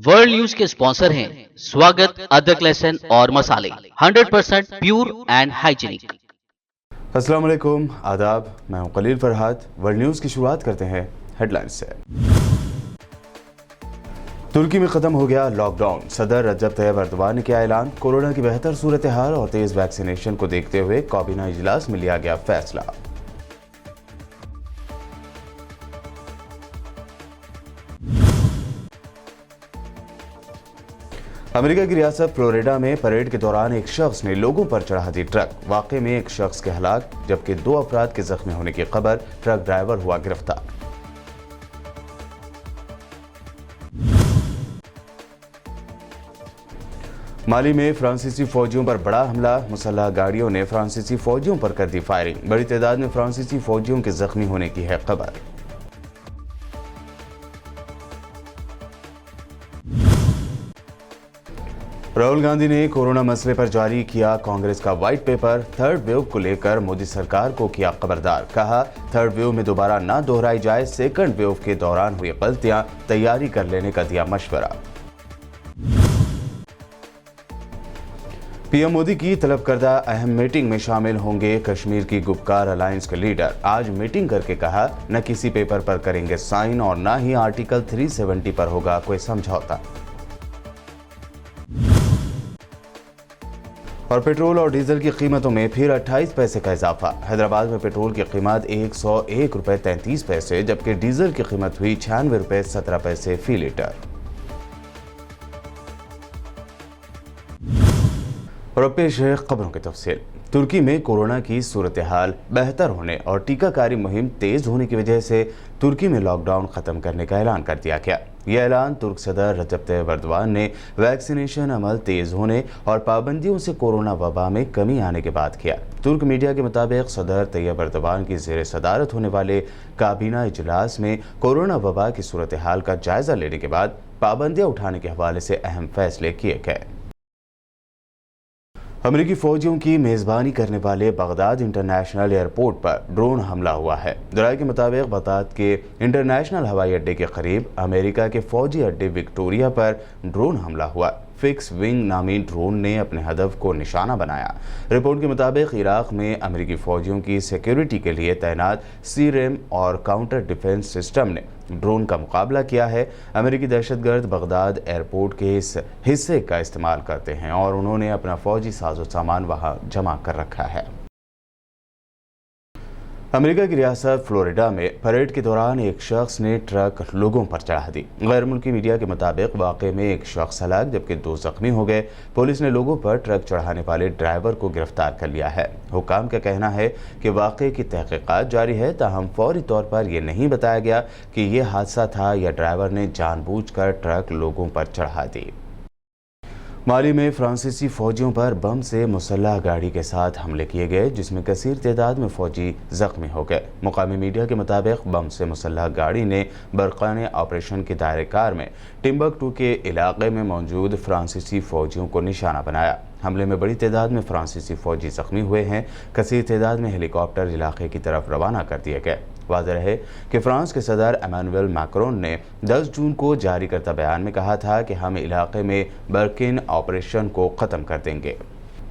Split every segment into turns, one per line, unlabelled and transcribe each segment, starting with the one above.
World news के sponsor हैं स्वागत, अदरक, लहसुन और मसाले 100% प्योर एंड हाइजीनिक।
अस्सलाम वालेकुम, आदाब। मैं हूं खलील फरहाद। वर्ल्ड न्यूज़ की शुरुआत करते हैं हेडलाइंस से। तुर्की में ख़त्म हो गया लॉकडाउन। सदर रजब तैयब अर्दवान ने किया ऐलान। कोरोना की बेहतर सूरत हाल और तेज़ वैक्सीनेशन को देखते हुए काबीना इजलास में लिया गया फैसला। अमेरिका की रियासत फ्लोरिडा में परेड के दौरान एक शख्स ने लोगों पर चढ़ा दी ट्रक। वाकई में एक शख्स के हलाक जबकि 2 अफराद के जख्मी होने की खबर। ट्रक ड्राइवर हुआ गिरफ्तार। माली में फ्रांसीसी फौजियों पर बड़ा हमला। मुसल्लह गाड़ियों ने फ्रांसीसी फौजियों पर कर दी फायरिंग। बड़ी तादाद में फ्रांसीसी फौजियों के जख्मी होने की है खबर। राहुल गांधी ने कोरोना मसले पर जारी किया कांग्रेस का व्हाइट पेपर। थर्ड वेव को लेकर मोदी सरकार को किया खबरदार। कहा, थर्ड वेव में दोबारा ना दोहराई जाए। सेकंड वेव के दौरान हुई गलतियां तैयारी कर लेने का दिया मशवरा। पीएम मोदी की तलब करदा अहम मीटिंग में शामिल होंगे कश्मीर की गुपकार अलायंस के लीडर। आज मीटिंग करके कहा, न किसी पेपर पर करेंगे साइन और न ही आर्टिकल 370 पर होगा कोई समझौता। और पेट्रोल और डीजल की कीमतों में फिर 28 पैसे का इजाफा। हैदराबाद में पेट्रोल की कीमत 101 रुपये 33 पैसे जबकि डीजल की कीमत हुई 96 रुपये 17 पैसे फी लीटर। और अब पेश है खबरों की तफसील। तुर्की में कोरोना की सूरत हाल बेहतर होने और टीकाकारी मुहिम तेज होने की वजह से तुर्की में लॉकडाउन खत्म करने का ऐलान कर दिया गया। यह ऐलान तुर्क सदर रजब तैयब अर्दवान ने वैक्सीनेशन अमल तेज होने और पाबंदियों से कोरोना वबा में कमी आने के बाद किया। तुर्क मीडिया के मुताबिक सदर तैयब अर्दवान की ज़ेर सदारत होने वाले काबीना इजलास में कोरोना वबा की सूरत हाल का जायजा लेने के बाद पाबंदियां उठाने के हवाले से अहम फैसले किए गए। अमेरिकी फौजियों की मेज़बानी करने वाले बगदाद इंटरनेशनल एयरपोर्ट पर ड्रोन हमला हुआ है। दराये के मुताबिक बगदाद के इंटरनेशनल हवाई अड्डे के करीब अमेरिका के फौजी अड्डे विक्टोरिया पर ड्रोन हमला हुआ। फिक्स विंग नामी ड्रोन ने अपने हदफ को निशाना बनाया। रिपोर्ट के मुताबिक इराक में अमेरिकी फौजियों की सिक्योरिटी के लिए तैनात सीरेम और काउंटर डिफेंस सिस्टम ने ड्रोन का मुकाबला किया है। अमेरिकी दहशतगर्द बगदाद एयरपोर्ट के इस हिस्से का इस्तेमाल करते हैं और उन्होंने अपना फौजी साजो सामान वहां जमा कर रखा है। अमेरिका की रियासत फ्लोरिडा में परेड के दौरान एक शख्स ने ट्रक लोगों पर चढ़ा दी। गैर मुल्की मीडिया के मुताबिक वाकई में एक शख्स हलाक जबकि 2 जख्मी हो गए। पुलिस ने लोगों पर ट्रक चढ़ाने वाले ड्राइवर को गिरफ्तार कर लिया है। हुकाम का कहना है कि वाकई की तहकीकात जारी है, ताहम फौरी तौर पर यह नहीं बताया गया कि यह हादसा था या ड्राइवर ने जानबूझकर ट्रक लोगों पर चढ़ा दी। माली में फ्रांसीसी फौजियों पर बम से मुसल्लह गाड़ी के साथ हमले किए गए जिसमें कसीर तादाद में फौजी जख्मी हो गए। मुकामी मीडिया के मुताबिक बम से मुसल्लह गाड़ी ने बरकाने ऑपरेशन के दायरेकार में टिम्बकटू के इलाके में मौजूद फ्रांसीसी फौजियों को निशाना बनाया। हमले में बड़ी तादाद में फ्रांसीसी फौजी जख्मी हुए हैं। कसीर तादाद में हेलीकॉप्टर इलाके की तरफ रवाना कर दिए गए। वाज़ेह है कि फ्रांस के सदर इमैनुअल मैक्रोन ने 10 जून को जारी करता बयान में कहा था कि हम इलाके में बर्किन ऑपरेशन को ख़त्म कर देंगे।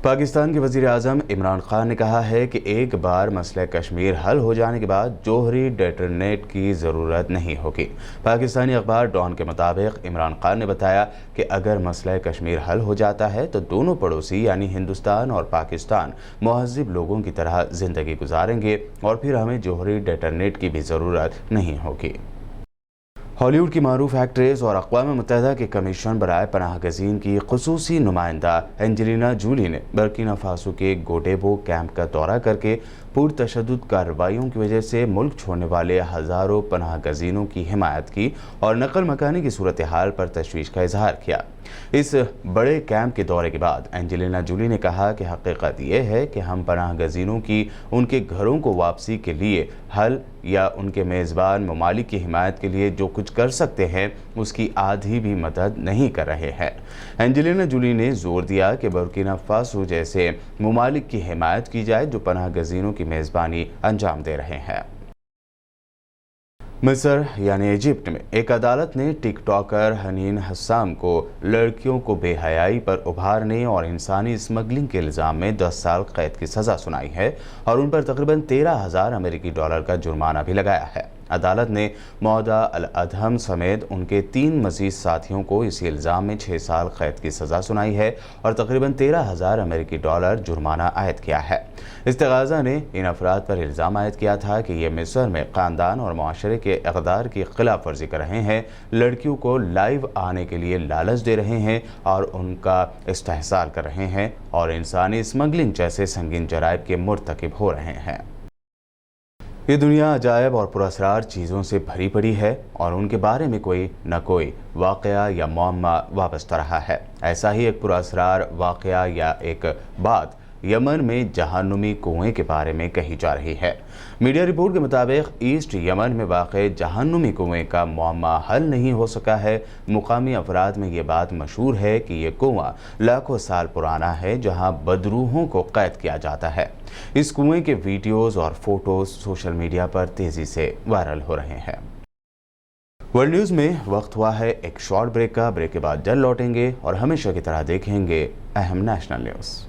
पाकिस्तान के वज़ीर आज़म इमरान खान ने कहा है कि एक बार मसला कश्मीर हल हो जाने के बाद जोहरी डेटोनेट की ज़रूरत नहीं होगी। पाकिस्तानी अखबार डॉन के मुताबिक इमरान खान ने बताया कि अगर मसला कश्मीर हल हो जाता है तो दोनों पड़ोसी यानी हिंदुस्तान और पाकिस्तान महज़िब लोगों की तरह ज़िंदगी गुजारेंगे और फिर हमें जोहरी डेटोनेट की भी ज़रूरत नहीं होगी। हॉलीवुड की मारूफ एक्ट्रेस और अक़वाम मुत्तहिदा के कमीशन बराए पनाह गज़ीन की ख़ुसूसी नुमाइंदा एंजेलिना जूली ने बर्किना फासो के गोडेबो कैंप का दौरा करके पुरतशद्दुद कार्रवाइयों की वजह से मुल्क छोड़ने वाले हज़ारों पनाह गज़ीनों की हिमायत की और नकल मकानी की सूरत हाल पर तशवीश का इजहार किया। इस बड़े कैंप के दौरे के बाद एंजेलिना जूली ने कहा कि हकीकत यह है कि हम पनाह गज़ीनों की उनके घरों को वापसी के लिए हल या उनके मेज़बान ममालिक की हिमायत के लिए जो कुछ कर सकते हैं उसकी आधी भी मदद नहीं कर रहे हैं। एंजेलिना जूली ने जोर दिया कि बुर्किना फासो जैसे ममालिक की हिमायत की जाए जो पनाह गज़ीनों की मेज़बानी अंजाम दे रहे हैं। मिस्र यानी इजिप्ट में एक अदालत ने टिकटॉकर हनीन हसाम को लड़कियों को बेहयाई पर उभारने और इंसानी स्मगलिंग के इल्ज़ाम में 10 साल कैद की सज़ा सुनाई है और उन पर तकरीबन 13,000 अमेरिकी डॉलर का जुर्माना भी लगाया है। अदालत ने मौदा अल अदहम समेत उनके 3 मज़ीद साथियों को इसी इल्ज़ाम में 6 साल कैद की सज़ा सुनाई है और तकरीबन 13,000 अमेरिकी डॉलर जुर्माना आयद किया है। इस्तिगाज़ा ने इन अफराद पर इल्ज़ाम आयद किया था कि ये मिस्र में ख़ानदान और माशरे के इक़दार की खिलाफ वर्जी कर रहे हैं, लड़कियों को लाइव आने के लिए लालच दे रहे हैं और उनका इस्तेहसार कर रहे हैं और इंसानी स्मगलिंग जैसे संगीन जराइम के मुर्तकिब हो रहे हैं। ये दुनिया अजायब और पुरअसरार चीज़ों से भरी पड़ी है और उनके बारे में कोई न कोई वाक़या या मामला वाबस्ता रहा है। ऐसा ही एक पुरअसरार वाक़या या एक बात यमन में जहन्नुमी कुएं के बारे में कही जा रही है। मीडिया रिपोर्ट के मुताबिक ईस्ट यमन में वाक़े जहन्नुमी कुएं का मामला हल नहीं हो सका है। मुकामी अफराद में ये बात मशहूर है कि ये कुआं लाखों साल पुराना है, जहां बदरूहों को कैद किया जाता है। इस कुएं के वीडियोज़ और फोटोज़ सोशल मीडिया पर तेज़ी से वायरल हो रहे हैं। वर्ल्ड न्यूज़ में वक्त हुआ है एक शॉर्ट ब्रेक का। ब्रेक के बाद जल्द लौटेंगे और हमेशा की तरह देखेंगे अहम नेशनल न्यूज़।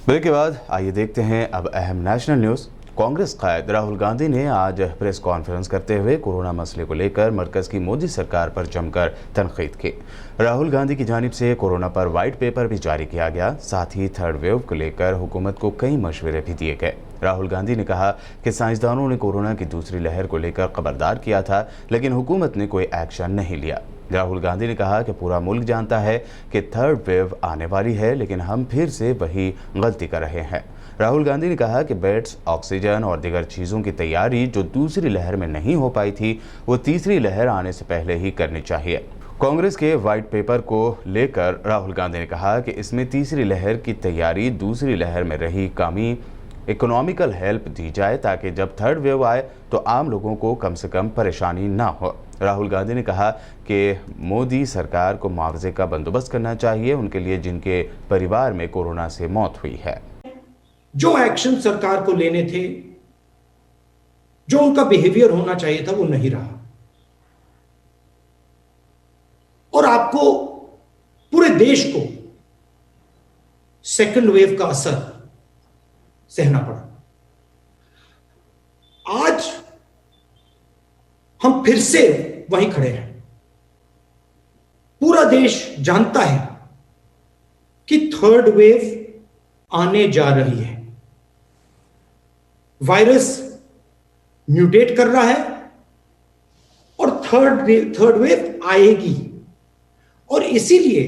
ब्रेक के बाद आइए देखते हैं अब अहम नेशनल न्यूज़। कांग्रेस कायद राहुल गांधी ने आज प्रेस कॉन्फ्रेंस करते हुए कोरोना मसले को लेकर मरकज़ की मोदी सरकार पर जमकर तनकीद की। राहुल गांधी की जानिब से कोरोना पर वाइट पेपर भी जारी किया गया। साथ ही थर्ड वेव को लेकर हुकूमत को कई मशवरे भी दिए गए। राहुल गांधी ने कहा कि साइंसदानों ने कोरोना की दूसरी लहर को लेकर खबरदार किया था, लेकिन हुकूमत ने कोई एक्शन नहीं लिया। राहुल गांधी ने कहा कि पूरा मुल्क जानता है कि थर्ड वेव आने वाली है, लेकिन हम फिर से वही गलती कर रहे हैं। राहुल गांधी ने कहा कि बेड्स, ऑक्सीजन और दीगर चीज़ों की तैयारी जो दूसरी लहर में नहीं हो पाई थी, वो तीसरी लहर आने से पहले ही करनी चाहिए। कांग्रेस के वाइट पेपर को लेकर राहुल गांधी ने कहा कि इसमें तीसरी लहर की तैयारी दूसरी लहर में रही कमी, इकोनॉमिकल हेल्प दी जाए ताकि जब थर्ड वेव आए तो आम लोगों को कम से कम परेशानी ना हो। राहुल गांधी ने कहा कि मोदी सरकार को मुआवजे का बंदोबस्त करना चाहिए उनके लिए जिनके परिवार में कोरोना से मौत हुई है।
जो एक्शन सरकार को लेने थे, जो उनका बिहेवियर होना चाहिए था, वो नहीं रहा और आपको, पूरे देश को सेकंड वेव का असर सहना पड़ा। आज हम फिर से वहीं खड़े हैं। पूरा देश जानता है कि थर्ड वेव आने जा रही है। वायरस म्यूटेट कर रहा है और थर्ड वेव आएगी और इसीलिए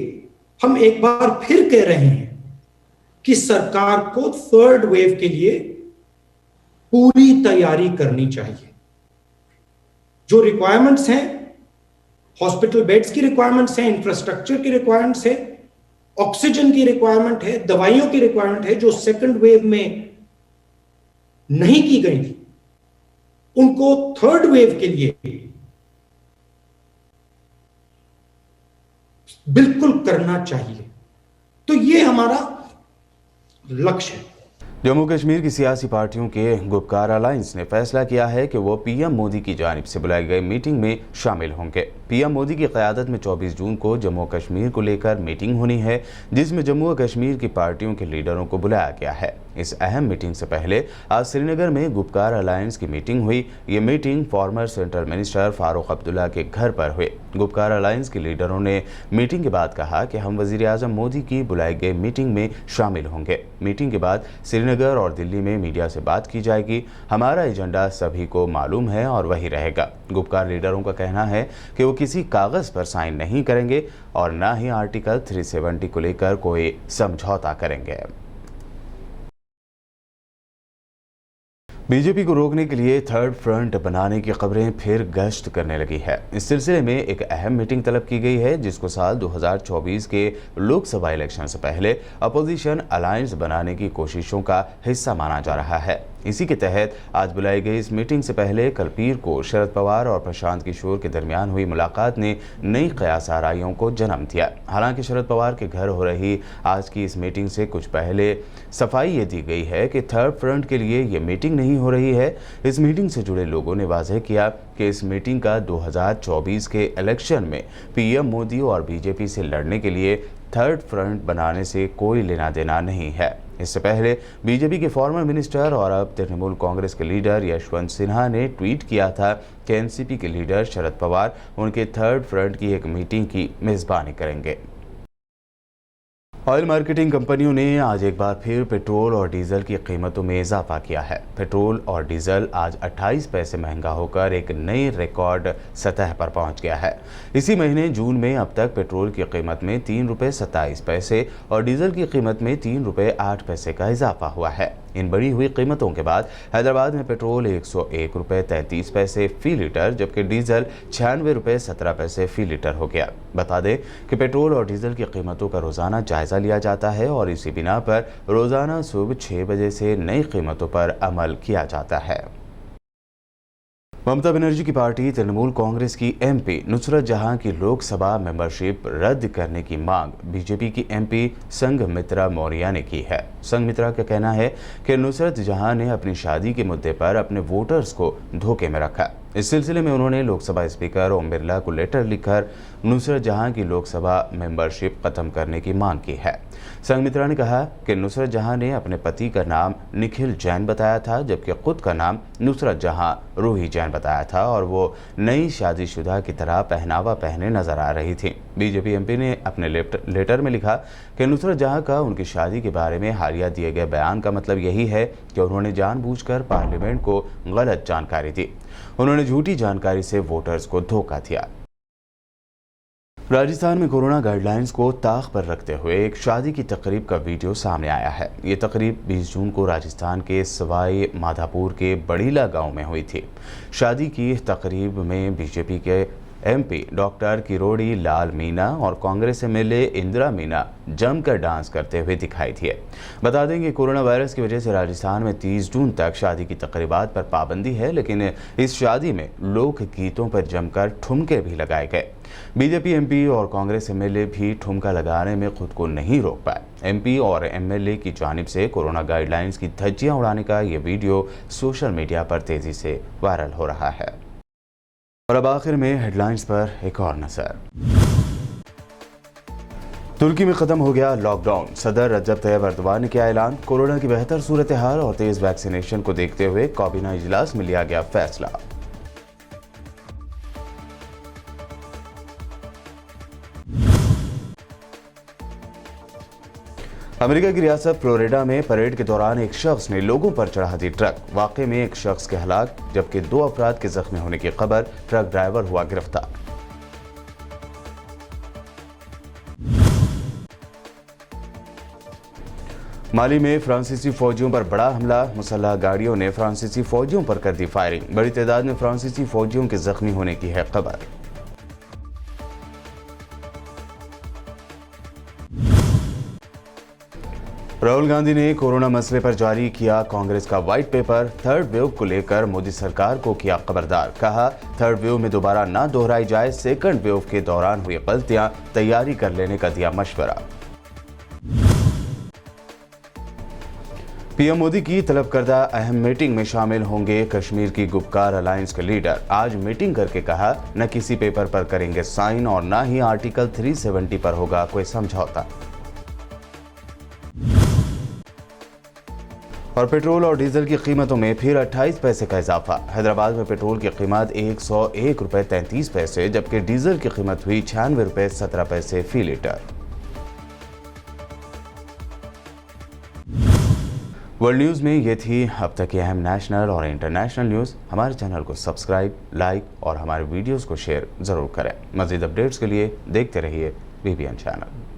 हम एक बार फिर कह रहे हैं कि सरकार को थर्ड वेव के लिए पूरी तैयारी करनी चाहिए। जो रिक्वायरमेंट्स हैं, हॉस्पिटल बेड्स की रिक्वायरमेंट्स हैं, इंफ्रास्ट्रक्चर की रिक्वायरमेंट्स है, ऑक्सीजन की रिक्वायरमेंट है, दवाइयों की रिक्वायरमेंट है, जो सेकंड वेव में नहीं की गई थी, उनको थर्ड वेव के लिए बिल्कुल करना चाहिए। तो ये हमारा लक्ष्य है।
जम्मू कश्मीर की सियासी पार्टियों के गुपकार अलायंस ने फैसला किया है कि वो पीएम मोदी की जानिब से बुलाई गई मीटिंग में शामिल होंगे। पीएम मोदी की क़यादत में 24 जून को जम्मू कश्मीर को लेकर मीटिंग होनी है, जिसमें जम्मू कश्मीर की पार्टियों के लीडरों को बुलाया गया है। इस अहम मीटिंग से पहले आज श्रीनगर में गुपकार अलायंस की मीटिंग हुई। ये meeting farmer central minister Farooq Abdullah के घर पर हुई। गुपकार अलायंस के लीडरों ने मीटिंग के बाद कहा कि हम वजीर आजम मोदी की बुलाई गई मीटिंग में शामिल होंगे। मीटिंग के बाद श्रीनगर और दिल्ली में मीडिया से बात की जाएगी। हमारा एजेंडा सभी को मालूम है और वही रहेगा। गुपकार लीडरों का कहना है कि वो किसी कागज पर साइन नहीं करेंगे और न ही आर्टिकल 370 को लेकर कोई समझौता करेंगे। बीजेपी को रोकने के लिए थर्ड फ्रंट बनाने की खबरें फिर गश्त करने लगी है। इस सिलसिले में एक अहम मीटिंग तलब की गई है, जिसको साल 2024 के लोकसभा इलेक्शन से पहले अपोजिशन अलायंस बनाने की कोशिशों का हिस्सा माना जा रहा है। इसी के तहत आज बुलाई गई इस मीटिंग से पहले कल पीर को शरद पवार और प्रशांत किशोर के दरमियान हुई मुलाकात ने नई कयास आराइयों को जन्म दिया। हालांकि शरद पवार के घर हो रही आज की इस मीटिंग से कुछ पहले सफाई ये दी गई है कि थर्ड फ्रंट के लिए ये मीटिंग नहीं हो रही है। इस मीटिंग से जुड़े लोगों ने वाज़ेह किया कि इस मीटिंग का 2024 के इलेक्शन में पीएम मोदी और बीजेपी से लड़ने के लिए थर्ड फ्रंट बनाने से कोई लेना देना नहीं है। इससे पहले बीजेपी के फॉर्मर मिनिस्टर और अब तृणमूल कांग्रेस के लीडर यशवंत सिन्हा ने ट्वीट किया था कि एनसीपी के लीडर शरद पवार उनके थर्ड फ्रंट की एक मीटिंग की मेजबानी करेंगे। ऑयल मार्केटिंग कंपनियों ने आज एक बार फिर पेट्रोल और डीजल की कीमतों में इजाफा किया है। पेट्रोल और डीजल आज 28 पैसे महंगा होकर एक नई रिकॉर्ड सतह पर पहुंच गया है। इसी महीने जून में अब तक पेट्रोल की कीमत में 3 रुपये 27 पैसे और डीजल की कीमत में 3 रुपये 8 पैसे का इजाफा हुआ है। इन बढ़ी हुई कीमतों के बाद हैदराबाद में पेट्रोल 101 रुपये 33 पैसे फी लीटर जबकि डीजल 96 रुपये 17 पैसे फी लीटर हो गया। बता दें कि पेट्रोल और डीजल की कीमतों का रोजाना जायजा लिया जाता है और इसी बिना पर रोजाना सुबह 6 बजे से नई कीमतों पर अमल किया जाता है। ममता बनर्जी की पार्टी तृणमूल कांग्रेस की एमपी नुसरत जहां की लोकसभा मेंबरशिप रद्द करने की मांग बीजेपी की एमपी संघमित्रा मौर्य ने की है। संघमित्रा का कहना है कि नुसरत जहां ने अपनी शादी के मुद्दे पर अपने वोटर्स को धोखे में रखा। इस सिलसिले में उन्होंने लोकसभा स्पीकर ओम बिरला को लेटर लिखकर नुसरत जहां की लोकसभा मेंबरशिप खत्म करने की मांग की है। संघमित्रा ने कहा कि नुसरत जहां ने अपने पति का नाम निखिल जैन बताया था जबकि खुद का नाम नुसरत जहां रूही जैन बताया था और वो नई शादीशुदा की तरह पहनावा पहने नजर आ रही थी। बीजेपी एमपी ने अपने लेटर में लिखा कि नुसरत जहां का उनकी शादी के बारे में हालिया दिए गए बयान का मतलब यही है कि उन्होंने जानबूझकर पार्लियामेंट को गलत जानकारी दी। उन्होंने झूठी जानकारी से वोटर्स को धोखा दिया। राजस्थान में कोरोना गाइडलाइंस को ताक पर रखते हुए एक शादी की तकरीब का वीडियो सामने आया है। ये तकरीब 20 जून को राजस्थान के सवाई माधोपुर के बड़ीला गांव में हुई थी। शादी की तकरीब में बीजेपी के एमपी डॉक्टर किरोड़ी लाल मीना और कांग्रेस एमएलए इंदिरा मीना जमकर डांस करते हुए दिखाई दिए। बता दें कि कोरोना वायरस की वजह से राजस्थान में 30 जून तक शादी की तकरीबात पर पाबंदी है, लेकिन इस शादी में लोक गीतों पर जमकर ठुमके भी लगाए गए। बीजेपी एमपी और कांग्रेस एमएलए भी ठुमका लगाने में खुद को नहीं रोक पाए। एमपी और एमएलए की जानिब से कोरोना गाइडलाइंस की धज्जियां उड़ाने का ये वीडियो सोशल मीडिया पर तेजी से वायरल हो रहा है। और अब आखिर में हेडलाइंस पर एक और नजर। तुर्की में खत्म हो गया लॉकडाउन। सदर रजब तैयब एर्दोगान ने किया ऐलान। कोरोना की बेहतर सूरत हाल और तेज वैक्सीनेशन को देखते हुए काबीना इजलास में लिया गया फैसला। अमेरिका की रियासत फ्लोरिडा में परेड के दौरान एक शख्स ने लोगों पर चढ़ा दी ट्रक। वाकये में एक शख्स के हलाक जबकि 2 अफराद के जख्मी होने की खबर। ट्रक ड्राइवर हुआ गिरफ्तार। माली में फ्रांसीसी फौजियों पर बड़ा हमला। मुसल्लह गाड़ियों ने फ्रांसीसी फौजियों पर कर दी फायरिंग। बड़ी तादाद में फ्रांसीसी फौजियों के जख्मी होने की है खबर। राहुल गांधी ने कोरोना मसले पर जारी किया कांग्रेस का व्हाइट पेपर। थर्ड वेव को लेकर मोदी सरकार को किया खबरदार। कहा थर्ड वेव में दोबारा ना दोहराई जाए। सेकंड वेव के दौरान हुई गलतियां तैयारी कर लेने का दिया मशवरा। पीएम मोदी की तलब करदा अहम मीटिंग में शामिल होंगे कश्मीर की गुपकार अलायंस के लीडर। आज मीटिंग करके कहा न किसी पेपर पर करेंगे साइन और न ही आर्टिकल 370 पर होगा कोई समझौता। और पेट्रोल और डीजल की कीमतों में फिर 28 पैसे का इजाफा। हैदराबाद में पेट्रोल की कीमत 101 रुपये 33 पैसे, जबकि डीजल की कीमत हुई 96 रुपये 17 पैसे फी लीटर। वर्ल्ड न्यूज़ में ये थी अब तक की अहम नेशनल और इंटरनेशनल न्यूज़। हमारे चैनल को सब्सक्राइब, लाइक और हमारे वीडियोस को शेयर ज़रूर करें। मज़ीद अपडेट्स के लिए देखते रहिए BBN चैनल।